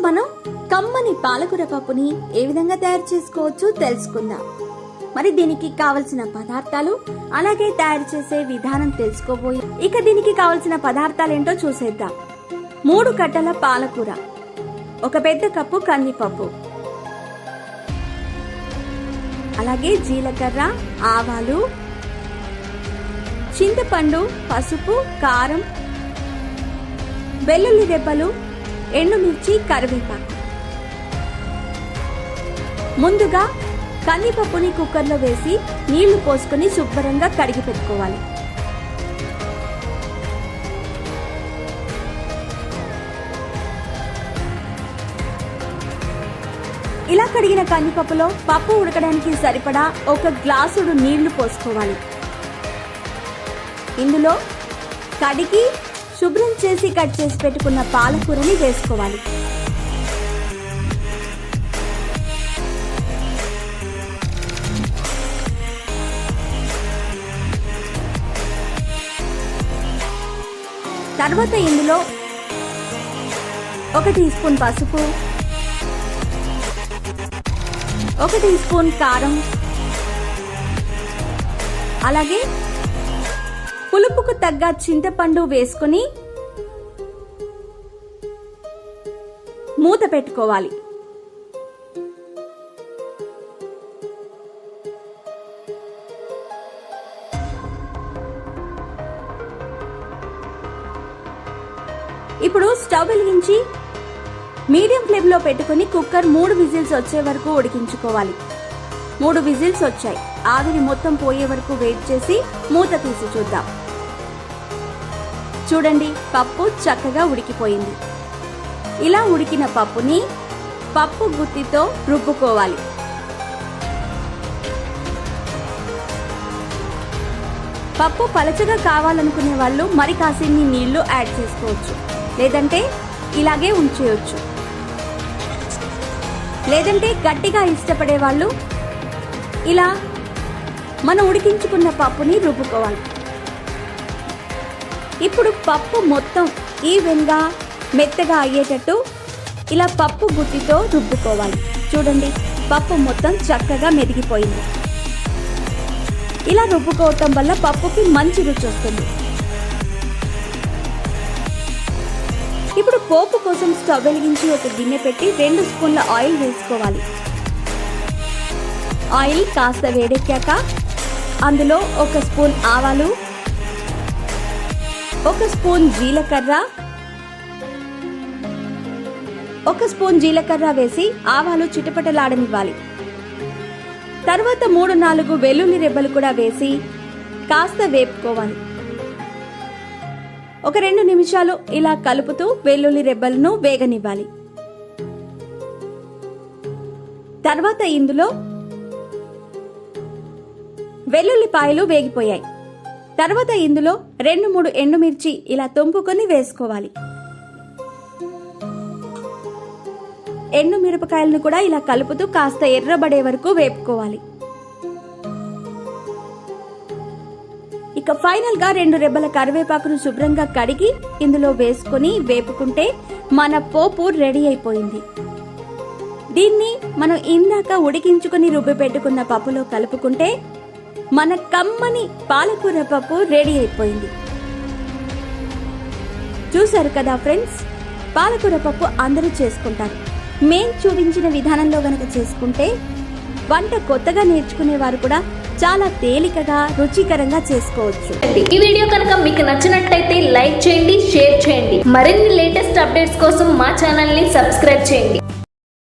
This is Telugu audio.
మనం కమ్మని పాలకూర పప్పుని ఏ విధంగా తయారు చేసుకోవచ్చో తెలుసుకుందాం. మరి దీనికి కావలసిన పదార్థాలు అలాగే తయారు చేసే విధానం తెలుసుకోబోయే ఇక దీనికి కావలసిన పదార్థాలు ఏంటో చూసేద్దాం. 3 కట్టల పాలకూర, 1 పెద్ద కప్పు కందిపప్పు, అలాగే జీలకర్ర, ఆవాలు, చింతపండు, పసుపు, కారం, వెల్లుల్లి రెబ్బలు, ఎండుమిర్చి, కరివేపాకు. ముందుగా కందిపప్పుని కుక్కర్లో వేసి నీళ్లు పోసుకొని శుభ్రంగా కడిగి పెట్టుకోవాలి. ఇలా కడిగిన కందిపప్పులో పప్పు ఉడకడానికి సరిపడా 1 గ్లాసుడు నీళ్లు పోసుకోవాలి. ఇందులో కడిగి శుభ్రం చేసి కట్ చేసి పెట్టుకున్న పాలకూరని వేసుకోవాలి. తర్వాత ఇందులో 1 టీ స్పూన్ పసుపు, 1 టీ స్పూన్ కారం, అలాగే పులుపుకు తగ్గ చింతపండు వేసుకుని మూత పెట్టుకోవాలి. ఇప్పుడు స్టవ్ వెలిగించి మీడియం ఫ్లేమ్ లో పెట్టుకుని కుక్కర్ 3 విజిల్స్ వచ్చే వరకు ఉడికించుకోవాలి. 3 విజిల్స్ వచ్చాయి. ఆవిరి మొత్తం పోయే వరకు వెయిట్ చేసి మూత తీసి చూద్దాం. చూడండి, పప్పు చక్కగా ఉడికిపోయింది. ఇలా ఉడికిన పప్పుని పప్పు గుత్తితో రుబ్బుకోవాలి. పప్పు పలచగా కావాలనుకునే వాళ్ళు మరి కాసిన్ని నీళ్లు యాడ్ చేసుకోవచ్చు, లేదంటే ఇలాగే ఉంచేయచ్చు. లేదంటే గట్టిగా ఇష్టపడే వాళ్ళు ఇలా మనం ఉడికించుకున్న పప్పుని రుబ్బుకోవాలి. ఇప్పుడు పప్పు మొత్తం ఈవెన్గా మెత్తగా అయ్యేటట్టు ఇలా పప్పు గుత్తితో రుబ్బుకోవాలి. చూడండి, పప్పు మొత్తం చక్కగా మెదిగిపోయింది. ఇలా రుబ్బుకోవటం వల్ల పప్పుకి మంచి రుచి వస్తుంది. ఇప్పుడు పోపు కోసం స్టవ్ వెలిగించి 1 గిన్నె పెట్టి 2 స్పూన్ల ఆయిల్ వేసుకోవాలి. ఆయిల్ కాస్త వేడెక్కాక అందులో 1 స్పూన్ ఆవాలు, 1 స్పూన్ జీలకర్ర, 1 స్పూన్ జీలకర్ర వేసి ఆవాలు చిటపటలాడనివ్వాలి. తర్వాత 3-4 వెల్లుల్లి రెబ్బలు కూడా వేసి కాస్త వేపుకోవాలి. 1-2 నిమిషాలు ఇలా కలుపుతూ వెల్లుల్లి రెబ్బలను వేగనివ్వాలి. తర్వాత ఇందులో వెల్లుల్లిపాయలు వేగిపోయాయి. తర్వాత ఇందులో 2-3 ఎండుమిర్చి ఇలా తుంపుకొని వేసుకోవాలి. ఎండు మిరపకాయలను కూడా ఇలా కలుపుతూ కాస్త ఎర్రబడే వరకు వేపుకోవాలి. ఇక ఫైనల్ గా 2 రెబ్బల కరివేపాకును శుభ్రంగా కడిగి ఇందులో వేసుకుని వేపుకుంటే మన పోపు రెడీ అయిపోయింది. దీన్ని మనం ఇందాక ఉడికించుకుని రుబ్బి పెట్టుకున్న పప్పులో కలుపుకుంటే మన కమ్మని పాలకూర పప్పు రెడీ అయిపోయింది. చూసారు కదా ఫ్రెండ్స్, పాలకూర పప్పు అందరూ చేసుకుంటారు. మేం చూపించిన విధానంలో గనక చేసుకుంటే వంట కొత్తగా నేర్చుకునేవారు కూడా చాలా తేలికగా రుచికరంగా చేసుకోవచ్చు. ఈ వీడియో కనుక మీకు నచ్చినట్టయితే లైక్ చేయండి, షేర్ చేయండి. మరిన్ని లేటెస్ట్ అప్డేట్స్ కోసం మా ఛానల్ ని సబ్స్క్రైబ్ చేయండి.